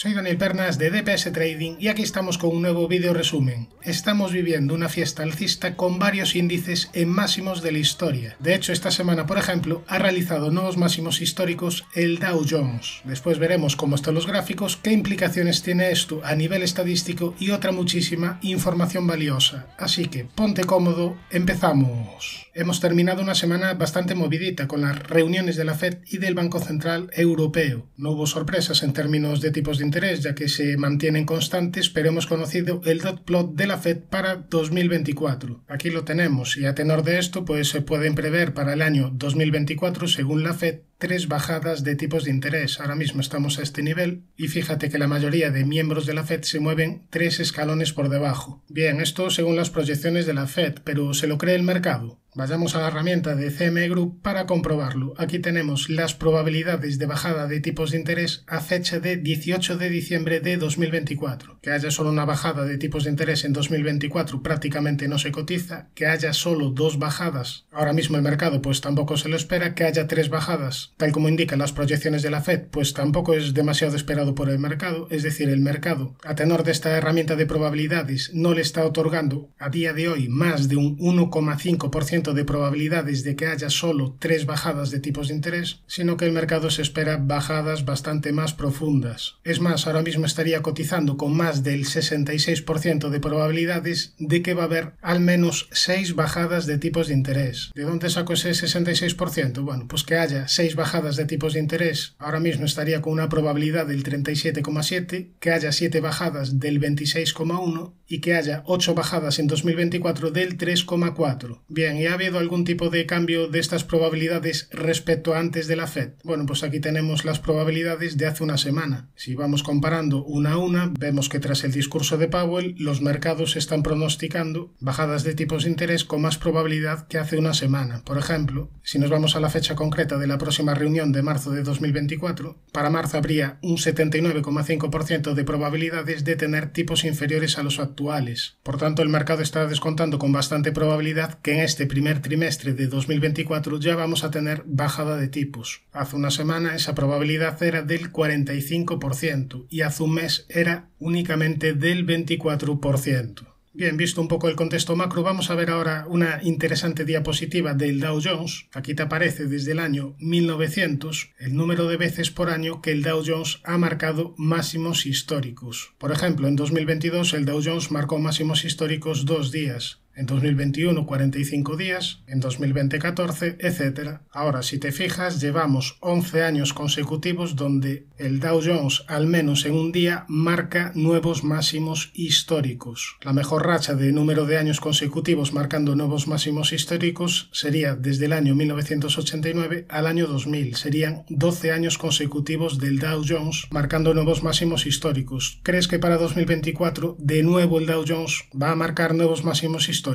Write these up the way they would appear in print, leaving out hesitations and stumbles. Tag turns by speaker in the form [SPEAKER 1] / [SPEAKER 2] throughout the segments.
[SPEAKER 1] Soy Daniel Pernas de DPS Trading y aquí estamos con un nuevo vídeo resumen. Estamos viviendo una fiesta alcista con varios índices en máximos de la historia. De hecho, esta semana, por ejemplo, ha realizado nuevos máximos históricos el Dow Jones. Después veremos cómo están los gráficos, qué implicaciones tiene esto a nivel estadístico y otra muchísima información valiosa. Así que ponte cómodo, empezamos. Hemos terminado una semana bastante movidita con las reuniones de la Fed y del Banco Central Europeo. No hubo sorpresas en términos de tipos de interés, ya que se mantienen constantes, pero hemos conocido el dot plot de la Fed para 2024. Aquí lo tenemos y a tenor de esto pues se pueden prever para el año 2024, según la Fed, 3 bajadas de tipos de interés. Ahora mismo estamos a este nivel y fíjate que la mayoría de miembros de la Fed se mueven 3 escalones por debajo. Bien, esto según las proyecciones de la Fed, pero ¿se lo cree el mercado? Vayamos a la herramienta de CME Group para comprobarlo. Aquí tenemos las probabilidades de bajada de tipos de interés a fecha de 18 de diciembre de 2024. Que haya solo una bajada de tipos de interés en 2024 prácticamente no se cotiza. Que haya solo 2 bajadas, ahora mismo el mercado pues tampoco se lo espera. Que haya 3 bajadas, tal como indican las proyecciones de la Fed, pues tampoco es demasiado esperado por el mercado. Es decir, el mercado, a tenor de esta herramienta de probabilidades, no le está otorgando a día de hoy más de un 1,5% de probabilidades de que haya solo 3 bajadas de tipos de interés, sino que el mercado se espera bajadas bastante más profundas. Es más, ahora mismo estaría cotizando con más del 66% de probabilidades de que va a haber al menos 6 bajadas de tipos de interés. ¿De dónde saco ese 66%? Bueno, pues que haya 6 bajadas de tipos de interés, ahora mismo estaría con una probabilidad del 37,7%, que haya 7 bajadas del 26,1% y que haya 8 bajadas en 2024 del 3,4%. Bien, ¿y ha habido algún tipo de cambio de estas probabilidades respecto a antes de la Fed? Bueno, pues aquí tenemos las probabilidades de hace una semana. Si vamos comparando una a una, vemos que tras el discurso de Powell, los mercados están pronosticando bajadas de tipos de interés con más probabilidad que hace una semana. Por ejemplo, si nos vamos a la fecha concreta de la próxima reunión de marzo de 2024, para marzo habría un 79,5% de probabilidades de tener tipos inferiores a los actuales. Por tanto, el mercado está descontando con bastante probabilidad que en este primer trimestre de 2024 ya vamos a tener bajada de tipos. Hace una semana esa probabilidad era del 45% y hace un mes era únicamente del 24%. Bien, visto un poco el contexto macro, vamos a ver ahora una interesante diapositiva del Dow Jones. Aquí te aparece desde el año 1900 el número de veces por año que el Dow Jones ha marcado máximos históricos. Por ejemplo, en 2022 el Dow Jones marcó máximos históricos 2 días. En 2021 45 días, en 2020 14, etc. Ahora, si te fijas, llevamos 11 años consecutivos donde el Dow Jones, al menos en un día, marca nuevos máximos históricos. La mejor racha de número de años consecutivos marcando nuevos máximos históricos sería desde el año 1989 al año 2000. Serían 12 años consecutivos del Dow Jones marcando nuevos máximos históricos. ¿Crees que para 2024 de nuevo el Dow Jones va a marcar nuevos máximos históricos?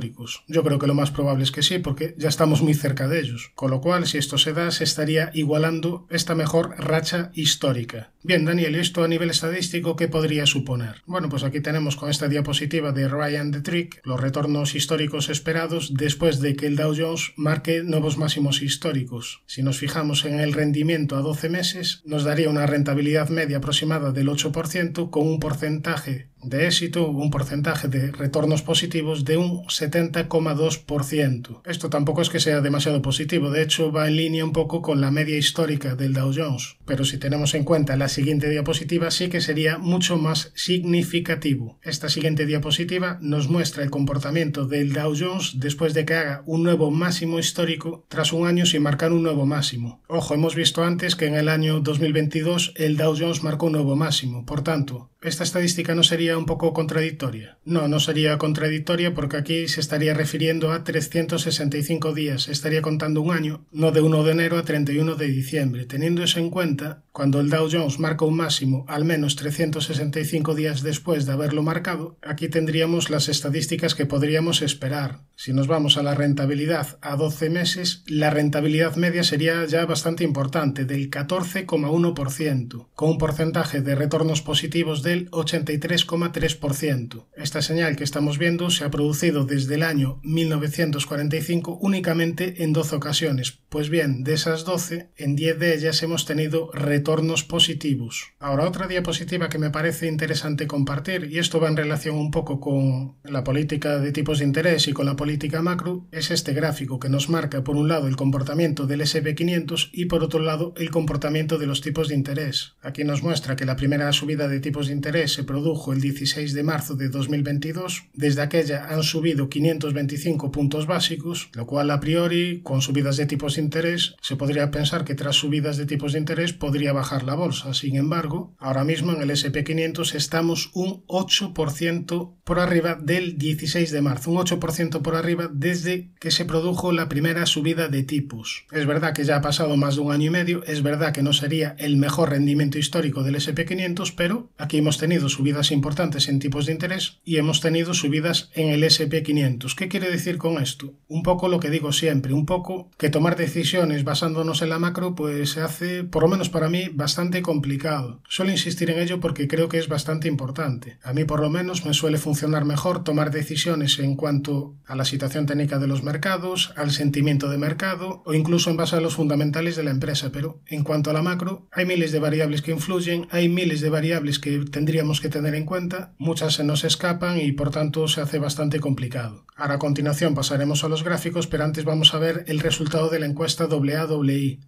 [SPEAKER 1] Yo creo que lo más probable es que sí, porque ya estamos muy cerca de ellos. Con lo cual, si esto se da, se estaría igualando esta mejor racha histórica. Bien, Daniel, ¿esto a nivel estadístico qué podría suponer? Bueno, pues aquí tenemos con esta diapositiva de Ryan de Trick los retornos históricos esperados después de que el Dow Jones marque nuevos máximos históricos. Si nos fijamos en el rendimiento a 12 meses, nos daría una rentabilidad media aproximada del 8% con un porcentaje de éxito, un porcentaje de retornos positivos de un 70,2%. Esto tampoco es que sea demasiado positivo, de hecho va en línea un poco con la media histórica del Dow Jones, pero si tenemos en cuenta la siguiente diapositiva sí que sería mucho más significativo. Esta siguiente diapositiva nos muestra el comportamiento del Dow Jones después de que haga un nuevo máximo histórico tras un año sin marcar un nuevo máximo. Ojo, hemos visto antes que en el año 2022 el Dow Jones marcó un nuevo máximo, por tanto, ¿esta estadística no sería un poco contradictoria? No, no sería contradictoria porque aquí se estaría refiriendo a 365 días, estaría contando un año, no de 1 de enero a 31 de diciembre. Teniendo eso en cuenta, cuando el Dow Jones marca un máximo al menos 365 días después de haberlo marcado, aquí tendríamos las estadísticas que podríamos esperar. Si nos vamos a la rentabilidad a 12 meses, la rentabilidad media sería ya bastante importante, del 14,1%, con un porcentaje de retornos positivos del 83,5%. 21,3%. Esta señal que estamos viendo se ha producido desde el año 1945 únicamente en 12 ocasiones. Pues bien, de esas 12, en 10 de ellas hemos tenido retornos positivos. Ahora, otra diapositiva que me parece interesante compartir, y esto va en relación un poco con la política de tipos de interés y con la política macro, es este gráfico que nos marca por un lado el comportamiento del S&P 500 y por otro lado el comportamiento de los tipos de interés. Aquí nos muestra que la primera subida de tipos de interés se produjo el 16 de marzo de 2022. Desde aquella han subido 525 puntos básicos, lo cual a priori, con subidas de tipos de interés, se podría pensar que tras subidas de tipos de interés podría bajar la bolsa. Sin embargo, ahora mismo en el S&P 500 estamos un 8% por arriba del 16 de marzo, un 8% por arriba desde que se produjo la primera subida de tipos. Es verdad que ya ha pasado más de un año y medio, es verdad que no sería el mejor rendimiento histórico del S&P 500, pero aquí hemos tenido subidas importantes en tipos de interés y hemos tenido subidas en el S&P 500. ¿Qué quiere decir con esto? Un poco lo que digo siempre, un poco que tomar decisiones basándonos en la macro pues se hace, por lo menos para mí, bastante complicado. Suelo insistir en ello porque creo que es bastante importante. A mí por lo menos me suele funcionar mejor tomar decisiones en cuanto a la situación técnica de los mercados, al sentimiento de mercado o incluso en base a los fundamentales de la empresa, pero en cuanto a la macro hay miles de variables que influyen, hay miles de variables que tendríamos que tener en cuenta, muchas se nos escapan y por tanto se hace bastante complicado. Ahora a continuación pasaremos a los gráficos, pero antes vamos a ver el resultado de la encuesta AA.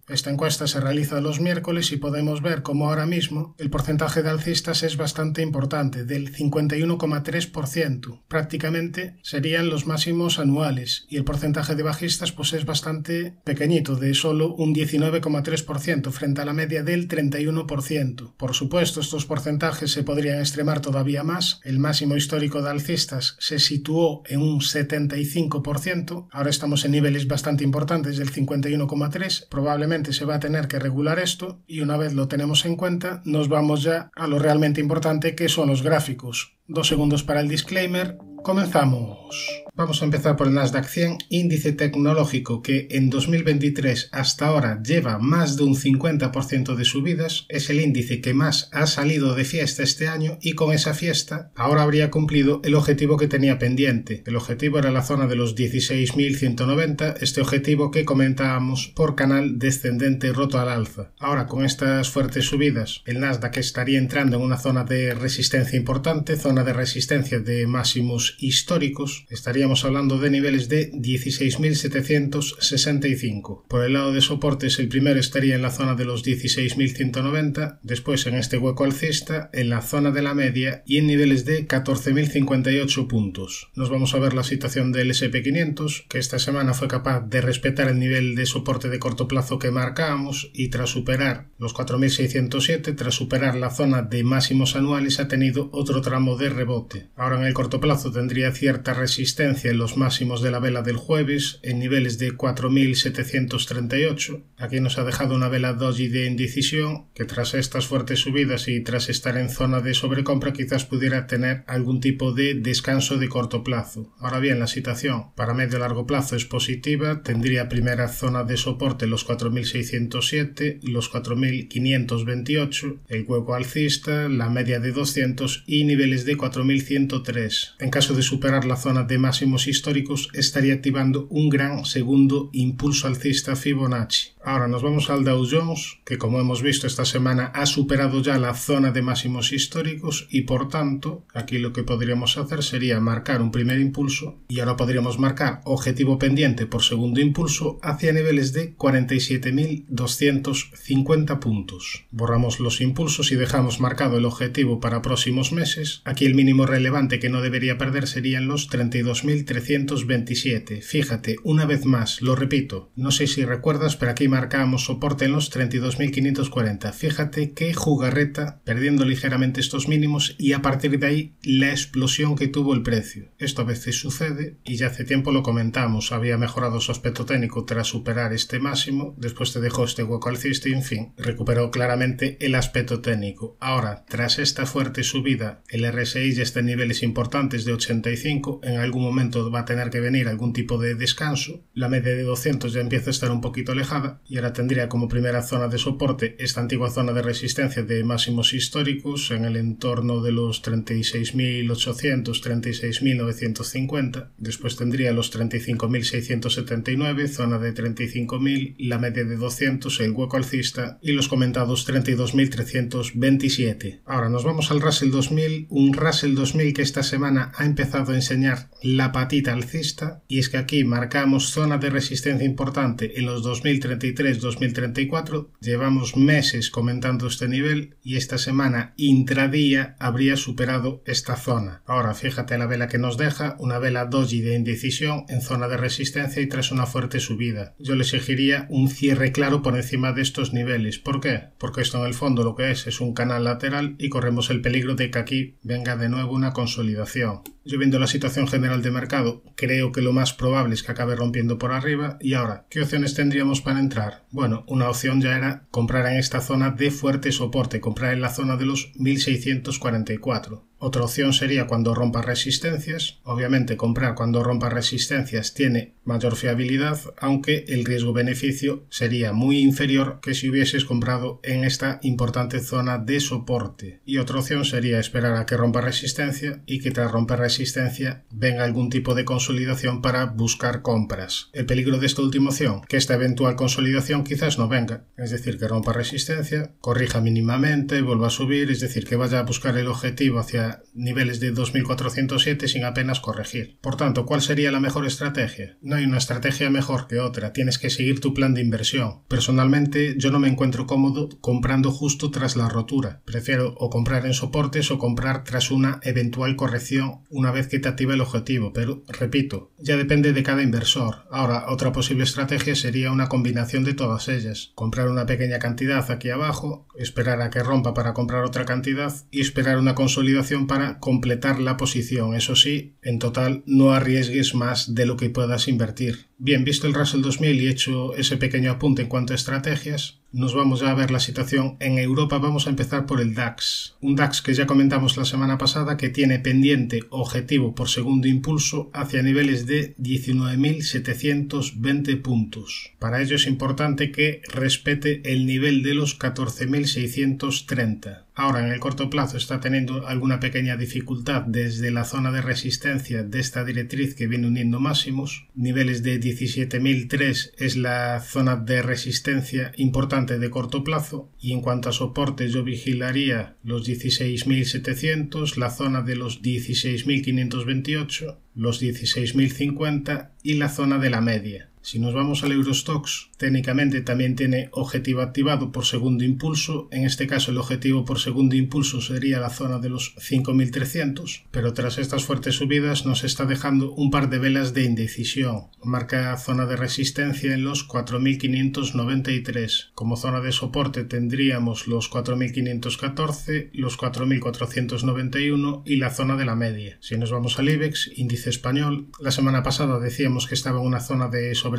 [SPEAKER 1] Esta encuesta se realiza los miércoles y podemos ver cómo ahora mismo el porcentaje de alcistas es bastante importante, del 51,3%. Prácticamente serían los máximos anuales y el porcentaje de bajistas pues es bastante pequeñito, de solo un 19,3% frente a la media del 31%. Por supuesto, estos porcentajes se podrían extremar todavía más. El máximo histórico de alcistas se situó en un 75%. Ahora estamos en niveles bastante importantes del 51,3%. Probablemente se va a tener que regular esto y una vez lo tenemos en cuenta nos vamos ya a lo realmente importante, que son los gráficos. 2 segundos para el disclaimer. Comenzamos. Vamos a empezar por el Nasdaq 100, índice tecnológico que en 2023 hasta ahora lleva más de un 50% de subidas. Es el índice que más ha salido de fiesta este año y con esa fiesta ahora habría cumplido el objetivo que tenía pendiente. El objetivo era la zona de los 16.190, este objetivo que comentábamos por canal descendente roto al alza. Ahora con estas fuertes subidas el Nasdaq estaría entrando en una zona de resistencia importante, zona de resistencia de máximos históricos. Estaríamos hablando de niveles de 16.765. Por el lado de soportes, el primero estaría en la zona de los 16.190, después en este hueco alcista, en la zona de la media y en niveles de 14.058 puntos. Nos vamos a ver la situación del S&P 500, que esta semana fue capaz de respetar el nivel de soporte de corto plazo que marcábamos y tras superar los 4.607, tras superar la zona de máximos anuales, ha tenido otro tramo de rebote. Ahora en el corto plazo tendría cierta resistencia en los máximos de la vela del jueves en niveles de 4.738. Aquí nos ha dejado una vela doji de indecisión que tras estas fuertes subidas y tras estar en zona de sobrecompra quizás pudiera tener algún tipo de descanso de corto plazo. Ahora bien, la situación para medio largo plazo es positiva, tendría primera zona de soporte los 4.607, los 4.528, el hueco alcista, la media de 200 y niveles de 4.103. En caso de superar la zona de máximos históricos estaría activando un gran segundo impulso alcista Fibonacci. Ahora nos vamos al Dow Jones, que como hemos visto esta semana ha superado ya la zona de máximos históricos y por tanto aquí lo que podríamos hacer sería marcar un primer impulso y ahora podríamos marcar objetivo pendiente por segundo impulso hacia niveles de 47.250 puntos. Borramos los impulsos y dejamos marcado el objetivo para próximos meses. Aquí el mínimo relevante que no debería perder serían los 32.327. Fíjate, una vez más, lo repito, no sé si recuerdas, pero aquí marcábamos soporte en los 32.540. Fíjate qué jugarreta, perdiendo ligeramente estos mínimos y a partir de ahí la explosión que tuvo el precio. Esto a veces sucede y ya hace tiempo lo comentamos, había mejorado su aspecto técnico tras superar este máximo, después te dejó este hueco alcista y en fin, recuperó claramente el aspecto técnico. Ahora, tras esta fuerte subida, el RSI ya está en niveles importantes de 85, en algún momento momento va a tener que venir algún tipo de descanso. La media de 200 ya empieza a estar un poquito alejada y ahora tendría como primera zona de soporte esta antigua zona de resistencia de máximos históricos en el entorno de los 36.800, 36.950. Después tendría los 35.679, zona de 35.000, la media de 200, el hueco alcista y los comentados 32.327. Ahora nos vamos al Russell 2000, un Russell 2000 que esta semana ha empezado a enseñar la patita alcista, y es que aquí marcamos zona de resistencia importante en los 2033-2034. Llevamos meses comentando este nivel y esta semana intradía habría superado esta zona. Ahora fíjate la vela que nos deja, una vela doji de indecisión en zona de resistencia y tras una fuerte subida. Yo le exigiría un cierre claro por encima de estos niveles. ¿Por qué? Porque esto en el fondo lo que es un canal lateral y corremos el peligro de que aquí venga de nuevo una consolidación. Yo, viendo la situación general de mercado, creo que lo más probable es que acabe rompiendo por arriba. Y ahora, ¿qué opciones tendríamos para entrar? Bueno, una opción ya era comprar en esta zona de fuerte soporte, comprar en la zona de los 1644. Otra opción sería cuando rompa resistencias. Obviamente comprar cuando rompa resistencias tiene mayor fiabilidad, aunque el riesgo-beneficio sería muy inferior que si hubieses comprado en esta importante zona de soporte. Y otra opción sería esperar a que rompa resistencia y que tras romper resistencia venga algún tipo de consolidación para buscar compras. El peligro de esta última opción, que esta eventual consolidación quizás no venga, es decir, que rompa resistencia, corrija mínimamente, vuelva a subir, es decir, que vaya a buscar el objetivo hacia niveles de 2407 sin apenas corregir. Por tanto, ¿cuál sería la mejor estrategia? No hay una estrategia mejor que otra, tienes que seguir tu plan de inversión. Personalmente, yo no me encuentro cómodo comprando justo tras la rotura. Prefiero o comprar en soportes o comprar tras una eventual corrección una vez que te activa el objetivo, pero, repito, ya depende de cada inversor. Ahora, otra posible estrategia sería una combinación de todas ellas. Comprar una pequeña cantidad aquí abajo, esperar a que rompa para comprar otra cantidad y esperar una consolidación para completar la posición. Eso sí, en total no arriesgues más de lo que puedas invertir. Bien, visto el Russell 2000 y hecho ese pequeño apunte en cuanto a estrategias, nos vamos ya a ver la situación en Europa. Vamos a empezar por el DAX. Un DAX que ya comentamos la semana pasada que tiene pendiente objetivo por segundo impulso hacia niveles de 19.720 puntos. Para ello es importante que respete el nivel de los 14.630. Ahora, en el corto plazo está teniendo alguna pequeña dificultad desde la zona de resistencia de esta directriz que viene uniendo máximos. Niveles de 17.003 es la zona de resistencia importante de corto plazo, y en cuanto a soportes yo vigilaría los 16.700, la zona de los 16.528, los 16.050 y la zona de la media. Si nos vamos al Eurostoxx, técnicamente también tiene objetivo activado por segundo impulso. En este caso el objetivo por segundo impulso sería la zona de los 5.300, pero tras estas fuertes subidas nos está dejando un par de velas de indecisión. Marca zona de resistencia en los 4.593. Como zona de soporte tendríamos los 4.514, los 4.491 y la zona de la media. Si nos vamos al IBEX, índice español, la semana pasada decíamos que estaba en una zona de sobrecompra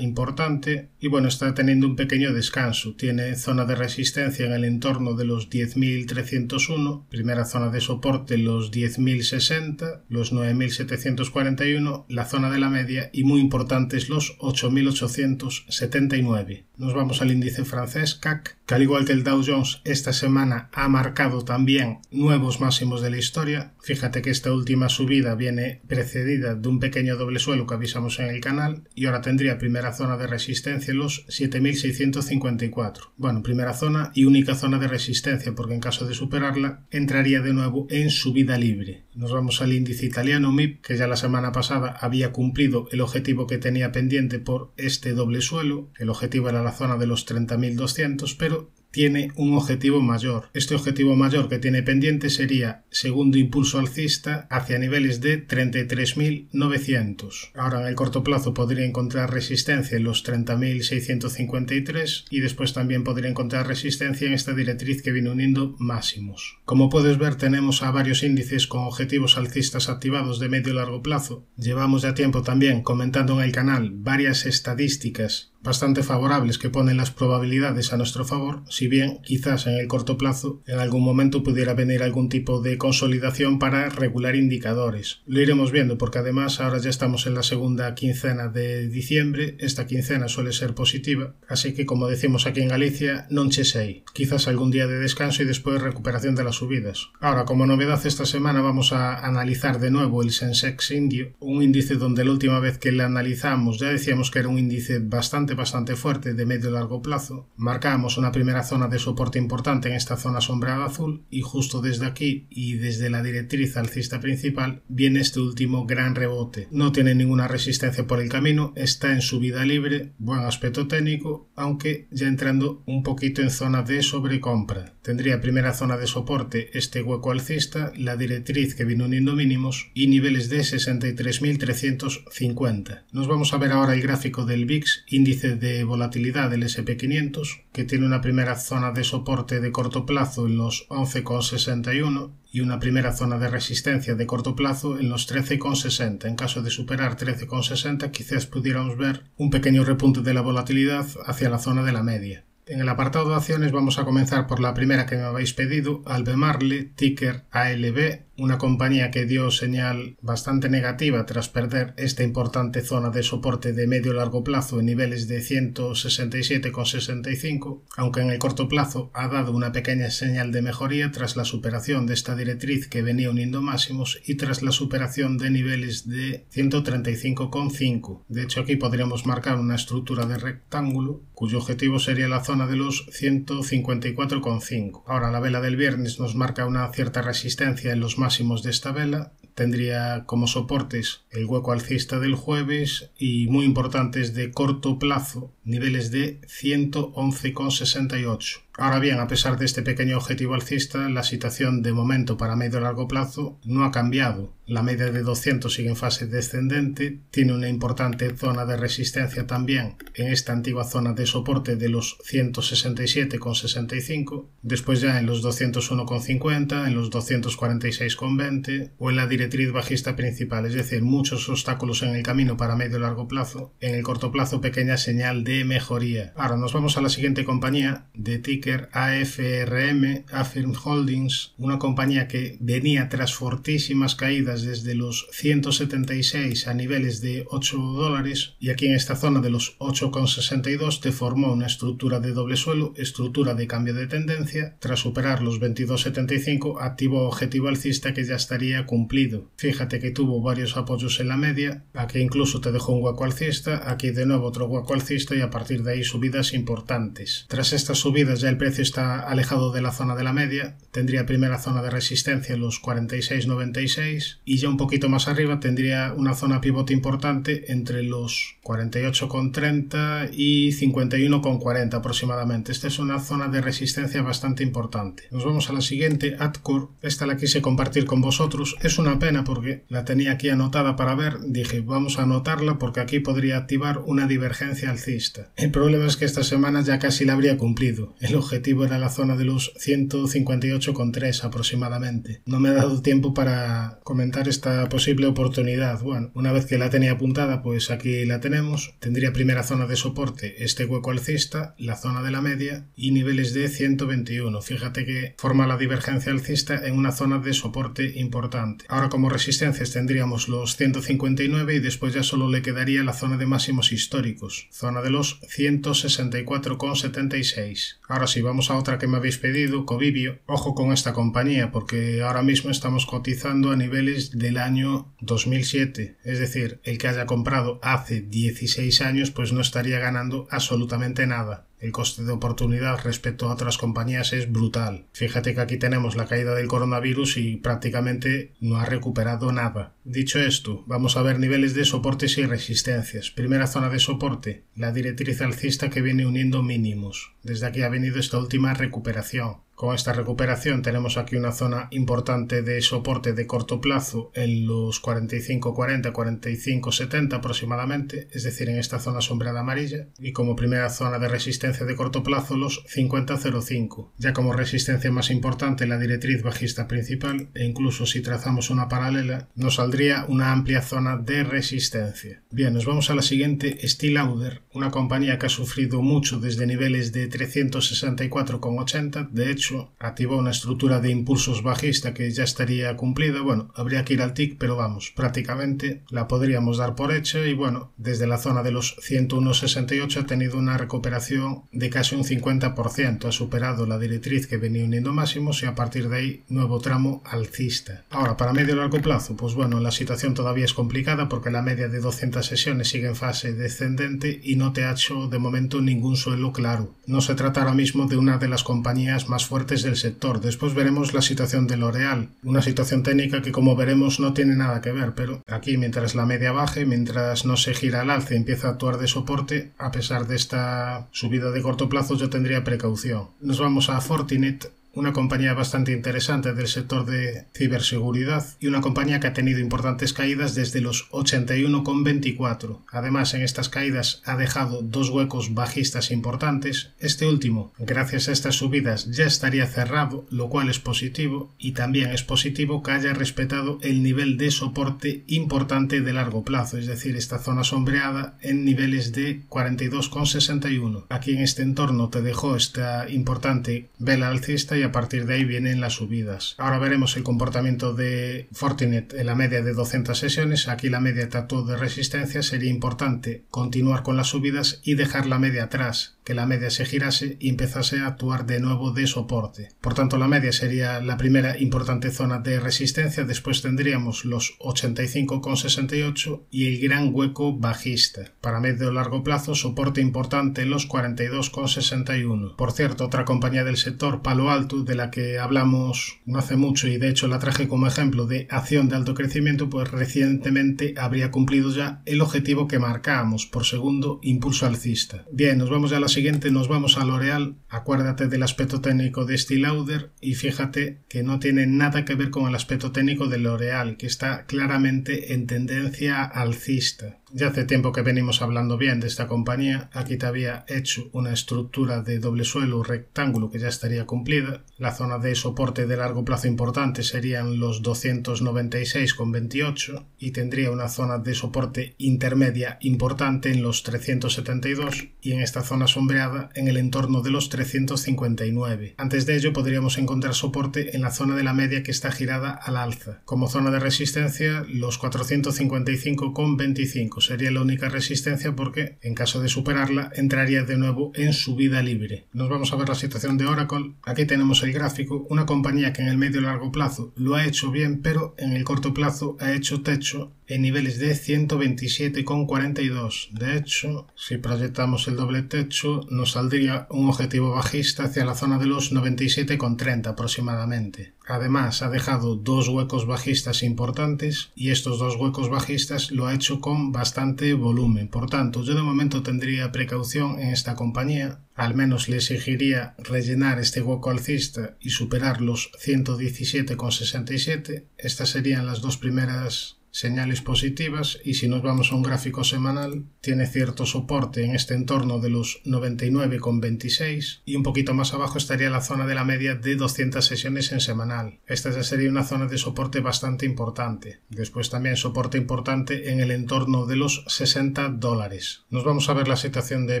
[SPEAKER 1] importante y bueno, está teniendo un pequeño descanso. Tiene zona de resistencia en el entorno de los 10.301, primera zona de soporte los 10.060, los 9.741, la zona de la media y muy importantes los 8.879. Nos vamos al índice francés CAC, que al igual que el Dow Jones esta semana ha marcado también nuevos máximos de la historia. Fíjate que esta última subida viene precedida de un pequeño doble suelo que avisamos en el canal y ahora tendría primera zona de resistencia en los 7.654. Bueno, primera zona y única zona de resistencia, porque en caso de superarla entraría de nuevo en subida libre. Nos vamos al índice italiano MIB, que ya la semana pasada había cumplido el objetivo que tenía pendiente por este doble suelo. El objetivo era la zona de los 30.200, pero tiene un objetivo mayor. Este objetivo mayor que tiene pendiente sería segundo impulso alcista hacia niveles de 33.900. Ahora en el corto plazo podría encontrar resistencia en los 30.653 y después también podría encontrar resistencia en esta directriz que viene uniendo máximos. Como puedes ver, tenemos a varios índices con objetivos alcistas activados de medio y largo plazo. Llevamos ya tiempo también comentando en el canal varias estadísticas bastante favorables que ponen las probabilidades a nuestro favor, si bien quizás en el corto plazo en algún momento pudiera venir algún tipo de consolidación para regular indicadores. Lo iremos viendo porque además ahora ya estamos en la segunda quincena de diciembre, esta quincena suele ser positiva, así que como decimos aquí en Galicia, non che sei, quizás algún día de descanso y después recuperación de las subidas. Ahora, como novedad esta semana vamos a analizar de nuevo el Sensex indio, un índice donde la última vez que le analizamos ya decíamos que era un índice bastante fuerte de medio y largo plazo. Marcamos una primera zona de soporte importante en esta zona sombreada azul y justo desde aquí y desde la directriz alcista principal viene este último gran rebote. No tiene ninguna resistencia por el camino, está en subida libre, buen aspecto técnico, aunque ya entrando un poquito en zona de sobrecompra. Tendría primera zona de soporte este hueco alcista, la directriz que viene uniendo mínimos y niveles de 63.350. Nos vamos a ver ahora el gráfico del VIX, índice de volatilidad del SP500, que tiene una primera zona de soporte de corto plazo en los 11,61 y una primera zona de resistencia de corto plazo en los 13,60. En caso de superar 13,60 quizás pudiéramos ver un pequeño repunte de la volatilidad hacia la zona de la media. En el apartado de acciones vamos a comenzar por la primera que me habéis pedido, Albemarle, ticker ALB, una compañía que dio señal bastante negativa tras perder esta importante zona de soporte de medio-largo plazo en niveles de 167,65, aunque en el corto plazo ha dado una pequeña señal de mejoría tras la superación de esta directriz que venía uniendo máximos y tras la superación de niveles de 135,5. De hecho, aquí podríamos marcar una estructura de rectángulo cuyo objetivo sería la zona de los 154,5. Ahora la vela del viernes nos marca una cierta resistencia en los máximos de esta vela, tendría como soportes el hueco alcista del jueves y muy importantes de corto plazo, niveles de 111,68. Ahora bien, a pesar de este pequeño objetivo alcista, la situación de momento para medio y largo plazo no ha cambiado. La media de 200 sigue en fase descendente, tiene una importante zona de resistencia también en esta antigua zona de soporte de los 167,65, después ya en los 201,50, en los 246,20 o en la directriz bajista principal, es decir, muchos obstáculos en el camino para medio y largo plazo, en el corto plazo pequeña señal de mejoría. Ahora nos vamos a la siguiente compañía de ticker AFRM, Affirm Holdings, una compañía que venía tras fortísimas caídas desde los 176 a niveles de $8 y aquí en esta zona de los 8,62 te formó una estructura de doble suelo, estructura de cambio de tendencia. Tras superar los 22,75 activó objetivo alcista que ya estaría cumplido. Fíjate que tuvo varios apoyos en la media, aquí incluso te dejó un hueco alcista, aquí de nuevo otro hueco alcista y a partir de ahí subidas importantes. Tras estas subidas ya el precio está alejado de la zona de la media, tendría primera zona de resistencia en los 46,96 y ya un poquito más arriba tendría una zona pivote importante entre los 48,30 y 51,40 aproximadamente. Esta es una zona de resistencia bastante importante. Nos vamos a la siguiente, Adcore. Esta la quise compartir con vosotros. Es una pena porque la tenía aquí anotada para ver. Dije, vamos a anotarla porque aquí podría activar una divergencia alcista. El problema es que esta semana ya casi la habría cumplido. El objetivo era la zona de los 158,3 aproximadamente. No me ha dado tiempo para comentar esta posible oportunidad. Bueno, una vez que la tenía apuntada, pues aquí la tenemos. Tendría primera zona de soporte este hueco alcista, la zona de la media y niveles de 121. Fíjate que forma la divergencia alcista en una zona de soporte importante. Ahora como resistencias tendríamos los 159 y después ya solo le quedaría la zona de máximos históricos, zona de los 164,76. Ahora sí, vamos a otra que me habéis pedido, Covivio. Ojo con esta compañía porque ahora mismo estamos cotizando a niveles del año 2007, es decir, el que haya comprado hace 16 años pues no estaría ganando absolutamente nada. El coste de oportunidad respecto a otras compañías es brutal. Fíjate que aquí tenemos la caída del coronavirus y prácticamente no ha recuperado nada. Dicho esto, vamos a ver niveles de soportes y resistencias. Primera zona de soporte, la directriz alcista que viene uniendo mínimos. Desde aquí ha venido esta última recuperación. Con esta recuperación tenemos aquí una zona importante de soporte de corto plazo en los 45.40, 45.70 aproximadamente, es decir, en esta zona sombreada amarilla, y como primera zona de resistencia de corto plazo los 50.05. Ya como resistencia más importante la directriz bajista principal, e incluso si trazamos una paralela nos saldría una amplia zona de resistencia. Bien, nos vamos a la siguiente, Steel Lauder, una compañía que ha sufrido mucho desde niveles de 364,80, de hecho activó una estructura de impulsos bajista que ya estaría cumplida. Bueno, habría que ir al tick, pero vamos, prácticamente la podríamos dar por hecha, y bueno, desde la zona de los 101.68 ha tenido una recuperación de casi un 50%, ha superado la directriz que venía uniendo máximos y a partir de ahí nuevo tramo alcista. Ahora, para medio y largo plazo, pues bueno, la situación todavía es complicada porque la media de 200 sesiones sigue en fase descendente y no te ha hecho de momento ningún suelo claro. No se trata ahora mismo de una de las compañías más fuertes del sector. Después veremos la situación de L'Oréal, una situación técnica que como veremos no tiene nada que ver, pero aquí mientras la media baje, mientras no se gira al alza y empieza a actuar de soporte, a pesar de esta subida de corto plazo yo tendría precaución. Nos vamos a Fortinet, una compañía bastante interesante del sector de ciberseguridad y una compañía que ha tenido importantes caídas desde los 81,24. Además, en estas caídas ha dejado dos huecos bajistas importantes. Este último, gracias a estas subidas, ya estaría cerrado, lo cual es positivo, y también es positivo que haya respetado el nivel de soporte importante de largo plazo, es decir, esta zona sombreada en niveles de 42,61. Aquí en este entorno te dejó esta importante vela alcista y a partir de ahí vienen las subidas. Ahora veremos el comportamiento de Fortinet en la media de 200 sesiones. Aquí la media trató de resistencia. Sería importante continuar con las subidas y dejar la media atrás, que la media se girase y empezase a actuar de nuevo de soporte. Por tanto, la media sería la primera importante zona de resistencia. Después tendríamos los 85,68 y el gran hueco bajista. Para medio o largo plazo, soporte importante en los 42,61. Por cierto, otra compañía del sector, Palo Alto, de la que hablamos no hace mucho y de hecho la traje como ejemplo de acción de alto crecimiento, pues recientemente habría cumplido ya el objetivo que marcábamos por segundo impulso alcista. Bien, nos vamos ya a la siguiente, nos vamos a L'Oréal. Acuérdate del aspecto técnico de Steel Lauder y fíjate que no tiene nada que ver con el aspecto técnico de L'Oréal, que está claramente en tendencia alcista. Ya hace tiempo que venimos hablando bien de esta compañía. Aquí te había hecho una estructura de doble suelo rectángulo que ya estaría cumplida. La zona de soporte de largo plazo importante serían los 296,28 y tendría una zona de soporte intermedia importante en los 372 y en esta zona sombreada en el entorno de los 359. Antes de ello podríamos encontrar soporte en la zona de la media que está girada al alza. Como zona de resistencia los 455,25 sería la única resistencia porque en caso de superarla entraría de nuevo en subida libre. Nos vamos a ver la situación de Oracle. Aquí tenemos el gráfico, una compañía que en el medio y largo plazo lo ha hecho bien, pero en el corto plazo ha hecho techo en niveles de 127,42. De hecho, si proyectamos el doble techo, nos saldría un objetivo bajista hacia la zona de los 97,30 aproximadamente. Además, ha dejado dos huecos bajistas importantes y estos dos huecos bajistas lo ha hecho con bastante volumen. Por tanto, yo de momento tendría precaución en esta compañía. Al menos le exigiría rellenar este hueco alcista y superar los 117,67. Estas serían las dos primeras señales positivas, y si nos vamos a un gráfico semanal tiene cierto soporte en este entorno de los 99,26 y un poquito más abajo estaría la zona de la media de 200 sesiones en semanal. Esta ya sería una zona de soporte bastante importante. Después también soporte importante en el entorno de los $60. Nos vamos a ver la situación de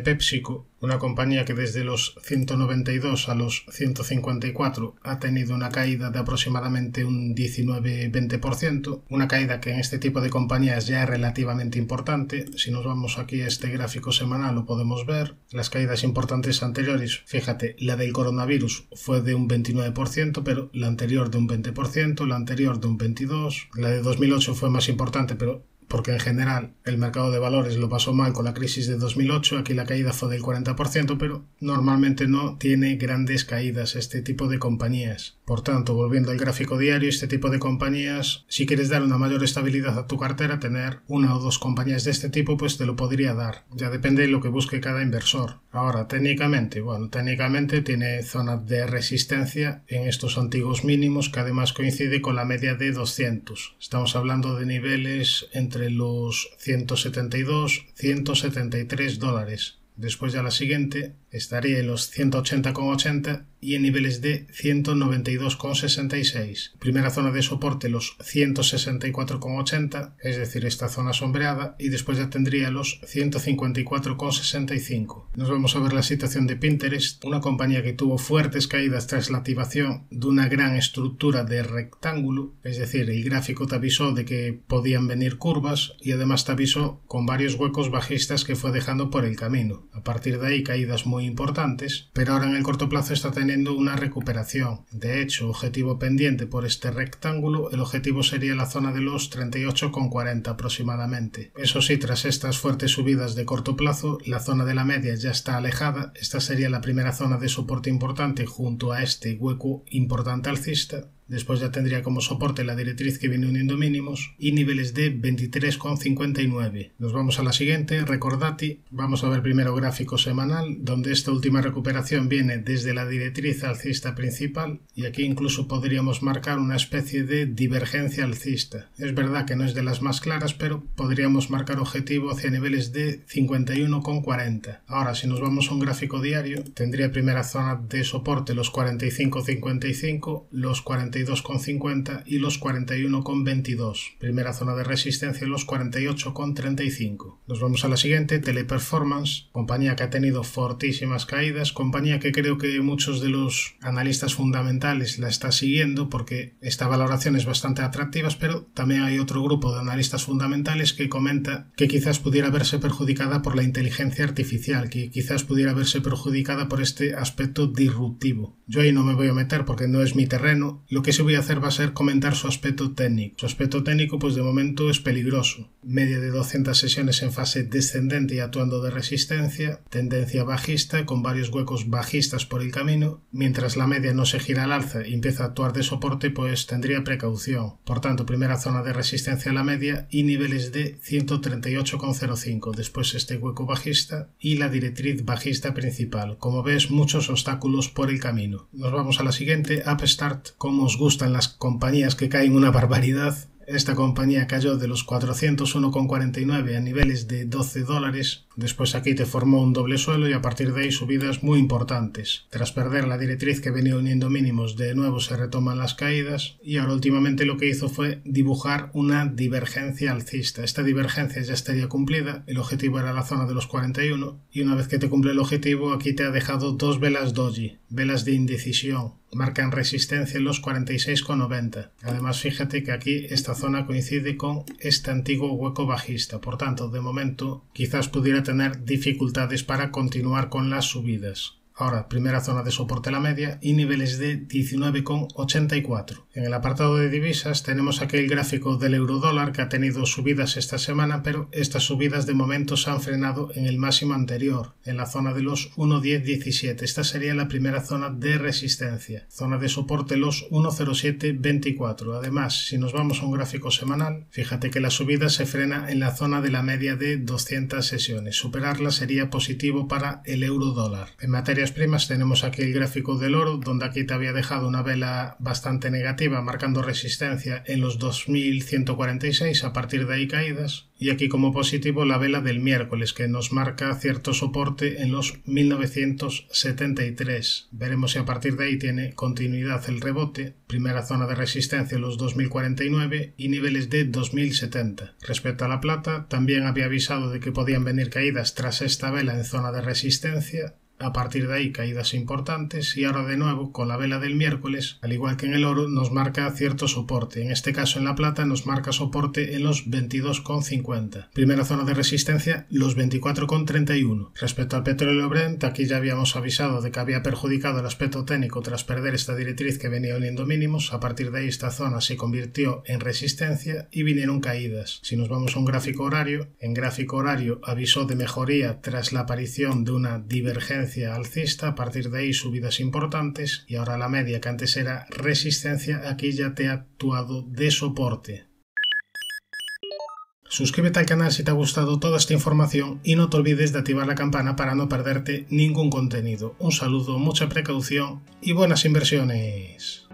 [SPEAKER 1] PepsiCo, una compañía que desde los 192 a los 154 ha tenido una caída de aproximadamente un 19-20%, una caída que en este tipo de compañías ya es relativamente importante. Si nos vamos aquí a este gráfico semanal lo podemos ver. Las caídas importantes anteriores, fíjate, la del coronavirus fue de un 29%, pero la anterior de un 20%, la anterior de un 22%, la de 2008 fue más importante, pero porque en general el mercado de valores lo pasó mal con la crisis de 2008, aquí la caída fue del 40%, pero normalmente no tiene grandes caídas este tipo de compañías. Por tanto, volviendo al gráfico diario, este tipo de compañías, si quieres dar una mayor estabilidad a tu cartera, tener una o dos compañías de este tipo pues te lo podría dar, ya depende de lo que busque cada inversor. Ahora, técnicamente tiene zonas de resistencia en estos antiguos mínimos que además coincide con la media de 200. Estamos hablando de niveles entre los 172 173 dólares. Después ya la siguiente estaría en los 180,80 y en niveles de 192,66. Primera zona de soporte los 164,80, es decir, esta zona sombreada, y después ya tendría los 154,65. Nos vamos a ver la situación de Pinterest, una compañía que tuvo fuertes caídas tras la activación de una gran estructura de rectángulo, es decir, el gráfico te avisó de que podían venir curvas y además te avisó con varios huecos bajistas que fue dejando por el camino. A partir de ahí caídas muy importantes, pero ahora en el corto plazo está teniendo una recuperación. De hecho, objetivo pendiente por este rectángulo, el objetivo sería la zona de los 38,40 aproximadamente. Eso sí, tras estas fuertes subidas de corto plazo, la zona de la media ya está alejada. Esta sería la primera zona de soporte importante junto a este hueco importante alcista. Después ya tendría como soporte la directriz que viene uniendo mínimos y niveles de 23,59. Nos vamos a la siguiente, Recordati. Vamos a ver primero gráfico semanal, donde esta última recuperación viene desde la directriz alcista principal y aquí incluso podríamos marcar una especie de divergencia alcista. Es verdad que no es de las más claras, pero podríamos marcar objetivo hacia niveles de 51,40. Ahora, si nos vamos a un gráfico diario, tendría primera zona de soporte los 45,55, los 42,50 y los 41,22. Primera zona de resistencia los 48,35. Nos vamos a la siguiente, Teleperformance, compañía que ha tenido fortísimas caídas, compañía que creo que muchos de los analistas fundamentales la está siguiendo porque esta valoración es bastante atractiva, pero también hay otro grupo de analistas fundamentales que comenta que quizás pudiera verse perjudicada por la inteligencia artificial, que quizás pudiera verse perjudicada por este aspecto disruptivo. Yo ahí no me voy a meter porque no es mi terreno. Lo que sí voy a hacer va a ser comentar su aspecto técnico. Su aspecto técnico pues de momento es peligroso. Media de 200 sesiones en fase descendente y actuando de resistencia, tendencia bajista con varios huecos bajistas por el camino. Mientras la media no se gira al alza y empieza a actuar de soporte, pues tendría precaución. Por tanto, primera zona de resistencia a la media y niveles de 138,05. Después este hueco bajista y la directriz bajista principal. Como ves, muchos obstáculos por el camino. Nos vamos a la siguiente, Upstart. Como os gustan las compañías que caen una barbaridad. Esta compañía cayó de los 401,49 a niveles de 12 dólares. Después aquí te formó un doble suelo y a partir de ahí subidas muy importantes. Tras perder la directriz que venía uniendo mínimos, de nuevo se retoman las caídas y ahora últimamente lo que hizo fue dibujar una divergencia alcista. Esta divergencia ya estaría cumplida, el objetivo era la zona de los 41 y una vez que te cumple el objetivo aquí te ha dejado dos velas doji, velas de indecisión. Marcan resistencia en los 46,90. Además fíjate que aquí esta zona coincide con este antiguo hueco bajista, por tanto de momento quizás pudiera tener dificultades para continuar con las subidas. Ahora, primera zona de soporte a la media y niveles de 19,84. En el apartado de divisas tenemos aquí el gráfico del euro-dólar que ha tenido subidas esta semana, pero estas subidas de momento se han frenado en el máximo anterior, en la zona de los 1,1017. Esta sería la primera zona de resistencia. Zona de soporte los 1,0724. Además, si nos vamos a un gráfico semanal, fíjate que la subida se frena en la zona de la media de 200 sesiones. Superarla sería positivo para el euro-dólar. En materia primas tenemos aquí el gráfico del oro, donde aquí te había dejado una vela bastante negativa marcando resistencia en los 2146, a partir de ahí caídas, y aquí como positivo la vela del miércoles que nos marca cierto soporte en los 1973. Veremos si a partir de ahí tiene continuidad el rebote. Primera zona de resistencia en los 2049 y niveles de 2070. Respecto a la plata, también había avisado de que podían venir caídas tras esta vela en zona de resistencia. a partir de ahí caídas importantes y ahora de nuevo con la vela del miércoles, al igual que en el oro, nos marca cierto soporte. En este caso en la plata nos marca soporte en los 22,50. Primera zona de resistencia, los 24,31. Respecto al petróleo Brent, aquí ya habíamos avisado de que había perjudicado el aspecto técnico tras perder esta directriz que venía uniendo mínimos. A partir de ahí esta zona se convirtió en resistencia y vinieron caídas. Si nos vamos a un gráfico horario, en gráfico horario avisó de mejoría tras la aparición de una divergencia alcista, a partir de ahí subidas importantes y ahora la media que antes era resistencia aquí ya te ha actuado de soporte. Suscríbete al canal si te ha gustado toda esta información y no te olvides de activar la campana para no perderte ningún contenido. Un saludo, mucha precaución y buenas inversiones.